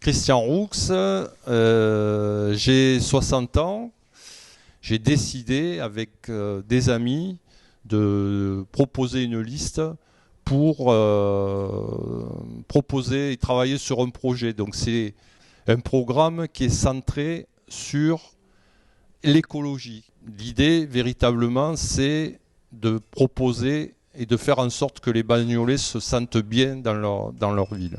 Christian Roux, j'ai 60 ans. J'ai décidé avec des amis de proposer une liste pour proposer et travailler sur un projet. Donc c'est un programme qui est centré sur l'écologie. L'idée véritablement c'est de proposer et de faire en sorte que les Bagnolais se sentent bien dans leur ville.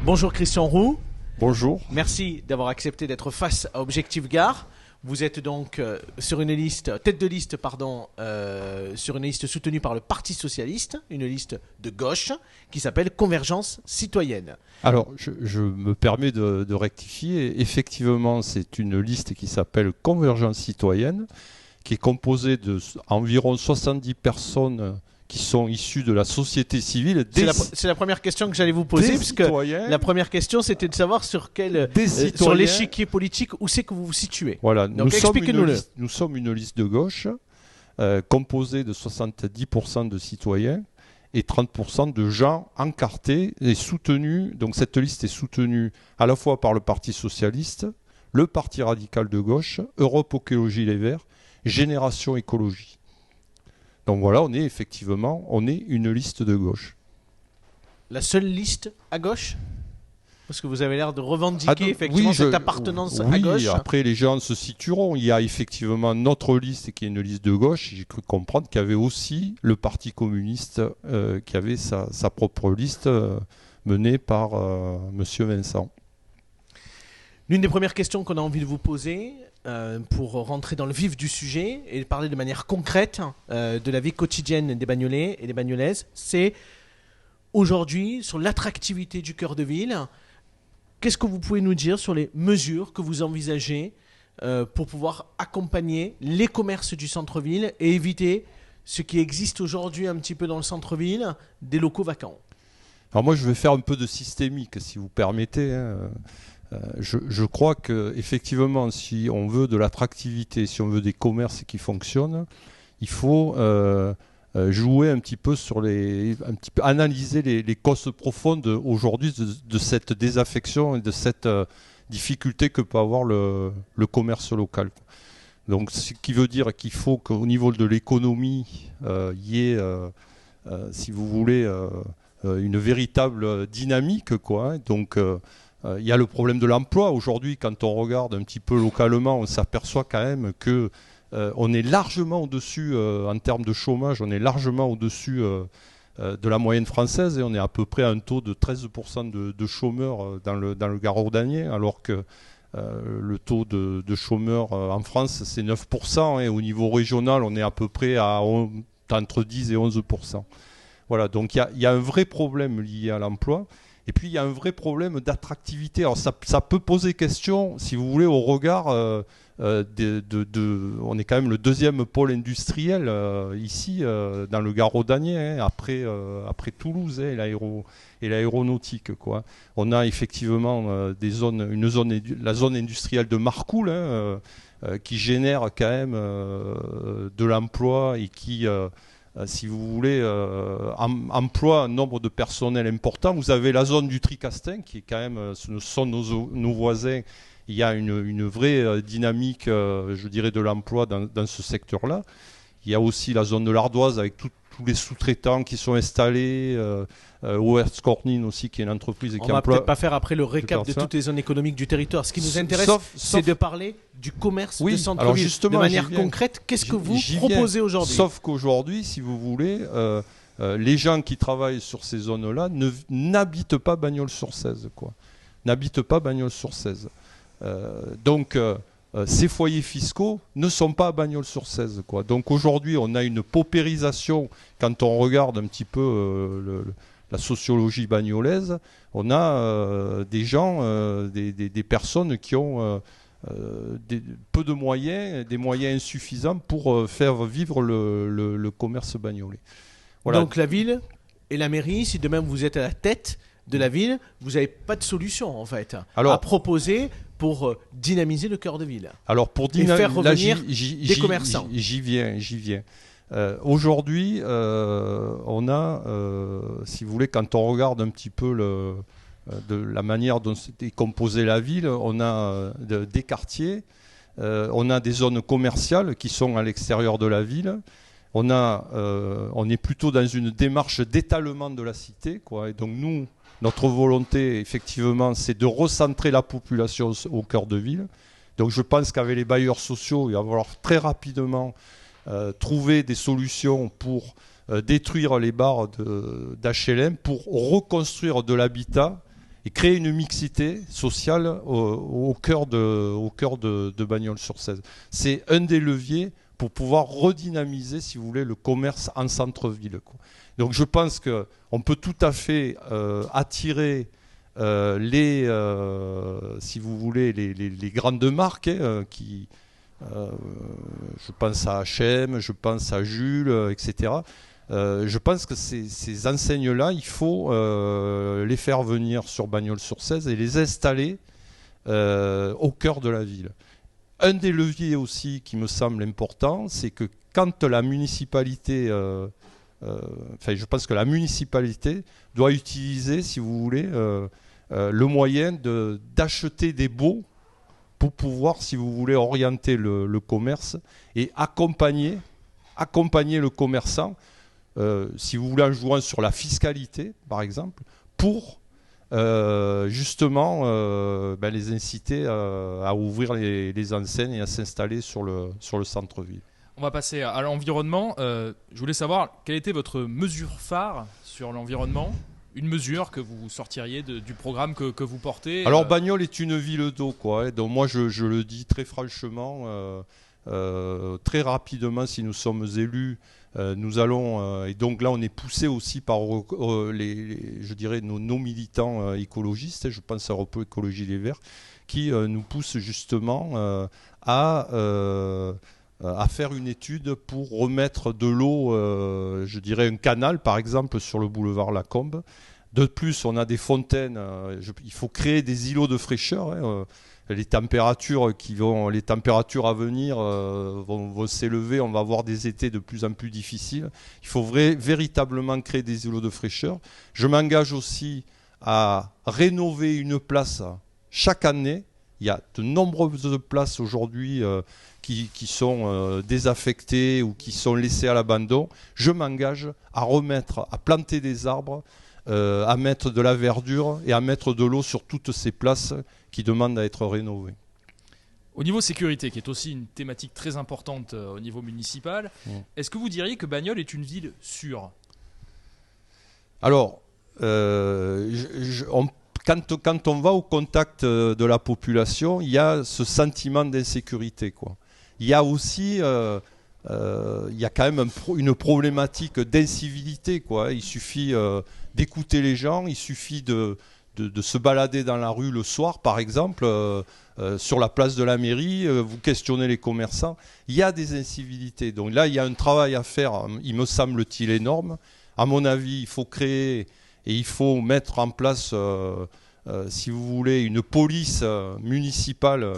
Bonjour Christian Roux. Bonjour. Merci d'avoir accepté d'être face à Objectif Gare. Vous êtes donc sur une liste, sur une liste soutenue par le Parti Socialiste, une liste de gauche qui s'appelle Convergence Citoyenne. Alors, je me permets de rectifier. Effectivement, c'est une liste qui s'appelle Convergence Citoyenne, qui est composée d'environ 70 personnes qui sont issus de la société civile. C'est la première question que j'allais vous poser, puisque la première question c'était de savoir sur l'échiquier politique, où c'est que vous vous situez. Voilà, donc expliquez-nous-le. Nous sommes une liste de gauche composée de 70% de citoyens et 30% de gens encartés et soutenus. Donc cette liste est soutenue à la fois par le Parti Socialiste, le Parti Radical de Gauche, Europe Écologie Les Verts, Génération Écologie. Donc voilà, on est une liste de gauche. La seule liste à gauche ? Parce que vous avez l'air de revendiquer cette appartenance à gauche. Oui, après les gens se situeront. Il y a effectivement notre liste qui est une liste de gauche. J'ai cru comprendre qu'il y avait aussi le Parti communiste qui avait sa propre liste menée par Monsieur Vincent. L'une des premières questions qu'on a envie de vous poser, pour rentrer dans le vif du sujet et parler de manière concrète de la vie quotidienne des Bagnolais et des Bagnolaises, c'est aujourd'hui sur l'attractivité du cœur de ville. Qu'est-ce que vous pouvez nous dire sur les mesures que vous envisagez pour pouvoir accompagner les commerces du centre-ville et éviter ce qui existe aujourd'hui un petit peu dans le centre-ville, des locaux vacants? Alors moi je vais faire un peu de systémique si vous permettez. Je crois qu'effectivement, si on veut de l'attractivité, si on veut des commerces qui fonctionnent, il faut jouer un petit peu analyser les causes profondes aujourd'hui de cette désaffection et de cette difficulté que peut avoir le commerce local. Donc, ce qui veut dire qu'il faut qu'au niveau de l'économie, il y ait, si vous voulez, une véritable dynamique, quoi. Donc, il y a le problème de l'emploi. Aujourd'hui, quand on regarde un petit peu localement, on s'aperçoit quand même que on est largement au-dessus, en termes de chômage, on est largement au-dessus de la moyenne française et on est à peu près à un taux de 13% de chômeurs dans le Gard-Audanien, alors que le taux de chômeurs en France, c'est 9%, et au niveau régional, on est à peu près entre 10 et 11%. Voilà, donc il y a un vrai problème lié à l'emploi. Et puis il y a un vrai problème d'attractivité. Alors ça peut poser question, si vous voulez, au regard on est quand même le deuxième pôle industriel ici dans le Gard-Audanien, après Toulouse et l'aéronautique, quoi. On a effectivement la zone industrielle de Marcoule qui génère quand même de l'emploi et qui si vous voulez, emploie un nombre de personnel important. Vous avez la zone du Tricastin, qui est quand même, ce sont nos voisins. Il y a une vraie dynamique, je dirais, de l'emploi dans ce secteur-là. Il y a aussi la zone de l'Ardoise, avec tous les sous-traitants qui sont installés. OS Cornine aussi, qui est une entreprise qui emploie... On va peut-être pas faire après le récap de toutes les zones économiques du territoire. Ce qui nous intéresse, c'est de parler du commerce de centre-ville. De manière concrète, qu'est-ce que vous proposez aujourd'hui ? Sauf qu'aujourd'hui, si vous voulez, les gens qui travaillent sur ces zones-là n'habitent pas Bagnols-sur-Cèze, quoi. N'habitent pas Bagnols-sur-Cèze. Donc, ces foyers fiscaux ne sont pas à Bagnols-sur-Cèze, quoi. Donc aujourd'hui, on a une paupérisation. Quand on regarde un petit peu la sociologie bagnolaise, on a des gens, des personnes qui ont peu de moyens, des moyens insuffisants pour faire vivre le commerce bagnolais. Voilà. Donc la ville et la mairie, si demain vous êtes à la tête de la ville, vous n'avez pas de solution en fait à proposer pour dynamiser le cœur de ville. Alors pour faire revenir des commerçants. J'y viens. Aujourd'hui, on a, si vous voulez, quand on regarde un petit peu de la manière dont est composée la ville, on a des quartiers, on a des zones commerciales qui sont à l'extérieur de la ville. On est plutôt dans une démarche d'étalement de la cité, quoi. Et donc nous, notre volonté, effectivement, c'est de recentrer la population au cœur de ville. Donc je pense qu'avec les bailleurs sociaux, il va falloir très rapidement trouver des solutions pour détruire les barres d'HLM, pour reconstruire de l'habitat et créer une mixité sociale au cœur de Bagnols-sur-Cèze. C'est un des leviers pour pouvoir redynamiser, si vous voulez, le commerce en centre-ville, quoi. Donc je pense qu'on peut tout à fait attirer si vous voulez, les grandes marques qui... je pense à H&M, je pense à Jules, etc. Je pense que ces enseignes-là, il faut les faire venir sur Bagnols-sur-Cèze et les installer au cœur de la ville. Un des leviers aussi qui me semble important, c'est que quand la municipalité, je pense que la municipalité doit utiliser, si vous voulez, le moyen d'acheter des baux pour pouvoir, si vous voulez, orienter le commerce et accompagner le commerçant, si vous voulez, en jouant sur la fiscalité, par exemple, pour justement les inciter à ouvrir les enseignes et à s'installer sur le centre-ville. On va passer à l'environnement. Je voulais savoir, quelle était votre mesure phare sur l'environnement ? Une mesure que vous sortiriez du programme que vous portez. Alors Bagnols est une ville d'eau, quoi, hein, donc moi je le dis très franchement, très rapidement, si nous sommes élus, nous allons, et donc là on est poussé aussi par je dirais nos militants écologistes, je pense à Repos Écologie Les Verts, qui nous poussent justement à faire une étude pour remettre de l'eau, je dirais un canal par exemple sur le boulevard Lacombe. De plus, on a des fontaines, il faut créer des îlots de fraîcheur, hein. Les températures à venir vont s'élever, on va avoir des étés de plus en plus difficiles. Il faut véritablement créer des îlots de fraîcheur. Je m'engage aussi à rénover une place chaque année. Il y a de nombreuses places aujourd'hui qui sont désaffectées ou qui sont laissées à l'abandon. Je m'engage à planter des arbres, à mettre de la verdure et à mettre de l'eau sur toutes ces places qui demandent à être rénovées. Au niveau sécurité, qui est aussi une thématique très importante au niveau municipal, est-ce que vous diriez que Bagnols est une ville sûre ? Alors, quand on va au contact de la population, il y a ce sentiment d'insécurité, quoi. Il y a aussi, il y a quand même une problématique d'incivilité, quoi. Il suffit d'écouter les gens, il suffit de se balader dans la rue le soir, par exemple, sur la place de la mairie, vous questionnez les commerçants, il y a des incivilités. Donc là, il y a un travail à faire, il me semble-t-il, énorme. À mon avis, il faut créer et il faut mettre en place, si vous voulez, une police municipale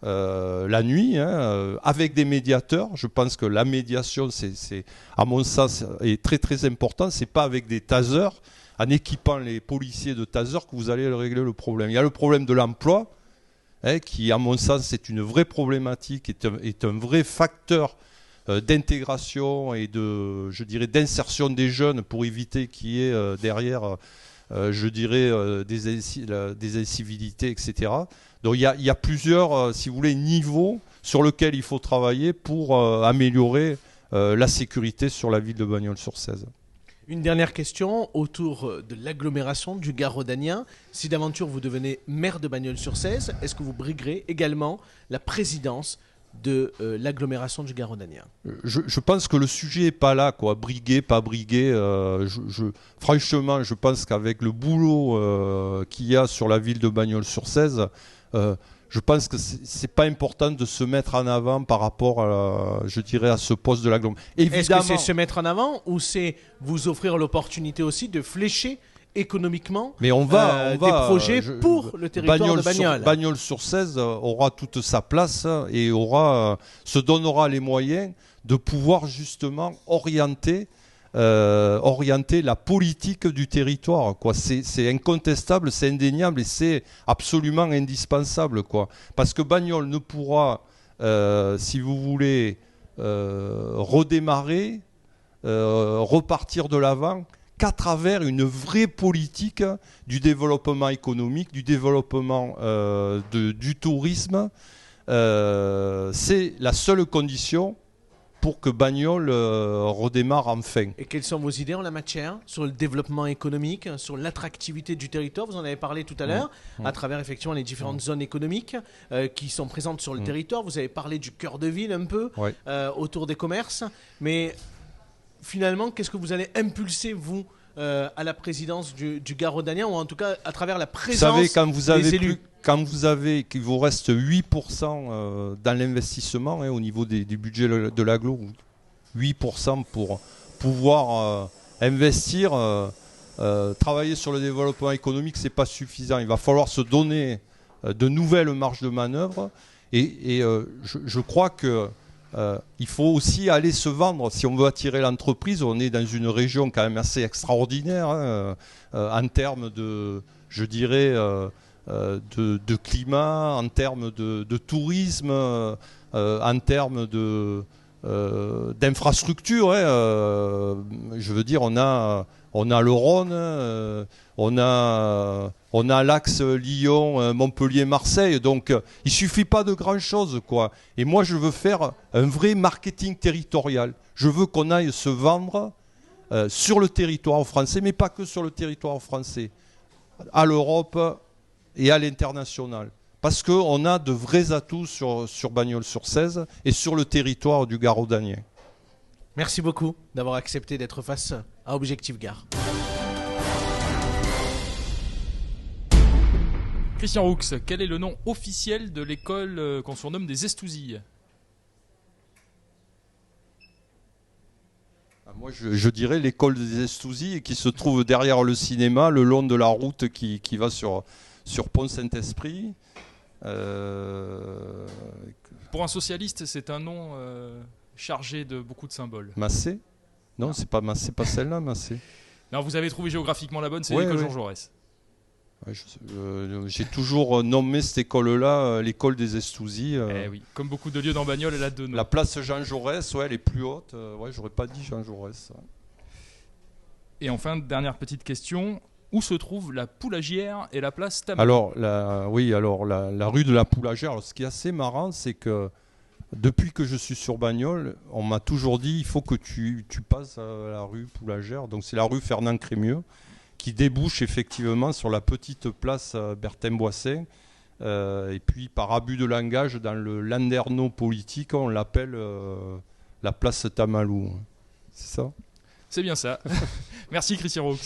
la nuit, hein, avec des médiateurs. Je pense que la médiation, c'est à mon sens, est très très important. C'est pas avec des tasers, en équipant les policiers de tasers, que vous allez régler le problème. Il y a le problème de l'emploi, hein, qui, à mon sens, est une vraie problématique, est un vrai facteur d'intégration et je dirais, d'insertion des jeunes pour éviter qu'il y ait derrière, je dirais, des incivilités, etc. Donc il y a plusieurs, si vous voulez, niveaux sur lesquels il faut travailler pour améliorer la sécurité sur la ville de Bagnols-sur-Cèze. Une dernière question autour de l'agglomération du Gard rhodanien. Si d'aventure vous devenez maire de Bagnols-sur-Cèze, est-ce que vous briguerez également la présidence de l'agglomération du Gard rhodanien ? Je pense que le sujet n'est pas là, quoi. Briguer, pas briguer. Franchement, je pense qu'avec le boulot qu'il y a sur la ville de Bagnols-sur-Cèze, je pense que c'est pas important de se mettre en avant par rapport, je dirais, à ce poste de l'agglomération. Est-ce que c'est se mettre en avant ou c'est vous offrir l'opportunité aussi de flécher économiquement Mais on va, des projets pour le territoire de Bagnoles. Bagnols-sur-Cèze aura toute sa place et se donnera les moyens de pouvoir justement orienter la politique du territoire, quoi. C'est incontestable, c'est indéniable et c'est absolument indispensable, quoi. Parce que Bagnoles ne pourra, si vous voulez, redémarrer, repartir de l'avant qu'à travers une vraie politique du développement économique, du développement du tourisme. C'est la seule condition pour que Bagnoles redémarre enfin. Et quelles sont vos idées en la matière sur le développement économique, sur l'attractivité du territoire? Vous en avez parlé tout à l'heure, à travers effectivement les différentes zones économiques qui sont présentes sur le territoire. Vous avez parlé du cœur de ville un peu, autour des commerces. Mais finalement, qu'est-ce que vous allez impulser, vous, à la présidence du Garaudagnan, ou en tout cas à travers la présence des élus? Qu'il vous reste 8% dans l'investissement au niveau du budget de l'agglo, 8% pour pouvoir investir, travailler sur le développement économique, c'est pas suffisant. Il va falloir se donner de nouvelles marges de manœuvre et je crois que il faut aussi aller se vendre. Si on veut attirer l'entreprise, on est dans une région quand même assez extraordinaire en termes de, je dirais, de climat, en termes de tourisme, en termes d'infrastructures. Je veux dire, on a le Rhône, on a l'axe Lyon, Montpellier, Marseille. Donc, il suffit pas de grand-chose, quoi. Et moi, je veux faire un vrai marketing territorial. Je veux qu'on aille se vendre sur le territoire français, mais pas que sur le territoire français, à l'Europe et à l'international. Parce qu'on a de vrais atouts sur Bagnoles-sur-Cèze et sur le territoire du Garaudagnan. Merci beaucoup d'avoir accepté d'être face à Objectif Gare. Christian Roux, quel est le nom officiel de l'école qu'on surnomme des Estousilles? Moi, je dirais l'école des Estousilles qui se trouve derrière le cinéma, le long de la route qui va sur Pont-Saint-Esprit. Pour un socialiste, c'est un nom chargé de beaucoup de symboles. Massé? Non, c'est pas Massé, pas celle-là, Massé. Non, vous avez trouvé géographiquement la bonne, c'est l'école Jean Jaurès. Ouais, j'ai toujours nommé cette école-là l'école des Estousilles. Oui. Comme beaucoup de lieux dans Bagnoles, elle a deux noms. La place Jean Jaurès, elle est plus haute. J'aurais pas dit Jean Jaurès. Et enfin, dernière petite question. Où se trouve la Poulagière et la place Tamalou? Alors, la rue de la Poulagière, alors, ce qui est assez marrant, c'est que depuis que je suis sur Bagnoles, on m'a toujours dit il faut que tu passes à la rue Poulagière. Donc c'est la rue Fernand Crémieux qui débouche effectivement sur la petite place Bertin-Boissin. Et puis par abus de langage, dans le landerneau politique, on l'appelle la place Tamalou. C'est ça? C'est bien ça. Merci Christian Roux.